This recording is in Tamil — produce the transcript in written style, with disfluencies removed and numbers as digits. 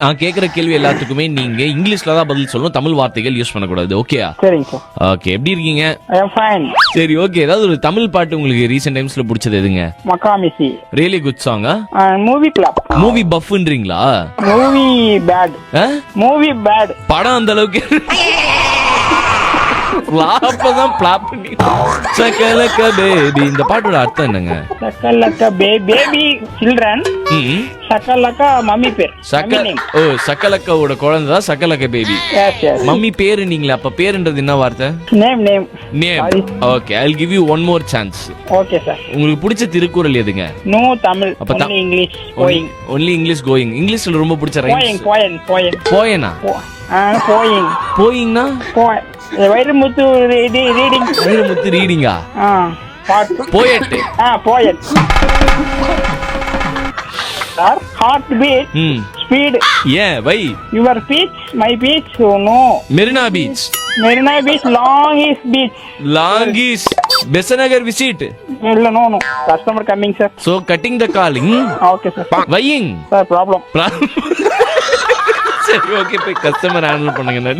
நான் கேக்குற கேள்வி எல்லாத்துக்குமே நீங்க இங்கிலீஷ்ல தான் பதில் சொல்லணும், தமிழ் வார்த்தைகள் யூஸ் பண்ணக்கூடாது. ஓகேயா? சரிங்க சார். ஓகே, எப்படி இருக்கீங்க? I am fine. சரி, ஓகே. ஏதாவது ஒரு தமிழ் பாட்டு உங்களுக்கு ரீசெண்ட் டைம்ஸ்ல பிடிச்சது எதுங்க? மக்காமிசி. ரியலி குட் சாங்கா? Movie club. மூவி பஃப்ன்றீங்களா? Movie bad. Movie bad. படம் அந்த அளவுக்கு ஃப்ளாப்பதான் ஃப்ளாப் பண்ணி சக்கலக்க பேபி. இந்த பாட்டோட அர்த்தம் என்னங்க? சக்கலக்க பேபி சில்ட்ரன். சக்கலக்க மம்மி பேர். ஓ, சக்கலக்கவோட குழந்தை தான் சக்கலக்க பேபி. மம்மி பேரு நீங்களே, அப்ப பேருன்றது என்ன வார்த்தை? Name. Name. Okay, I will give you one more chance. Okay sir. உங்களுக்கு பிடிச்ச திருக்குறள் எதுங்க? No Tamil, only English. Going. only English going. இங்கிலீஷ்ல ரொம்ப பிடிச்ச ரைம்ஸ்? போயனா? போயிங். போயிங்னா? வைரமுத்து ரீடிங். வைரமுத்து ரீடிங்கா? Poet. Poet. Sir, heart beat. Speed. ஏன் why? Your beach, my beach. No. Marina beach. Marina beach. Long is beach. Long is Besant Nagar visit. இல்ல, no. Customer coming sir. So cutting த calling. Okay sir. வையிங். Sir, problem. சரி, ஓகே, போய் கஸ்டமர் ஹேண்டில் பண்ணுங்க.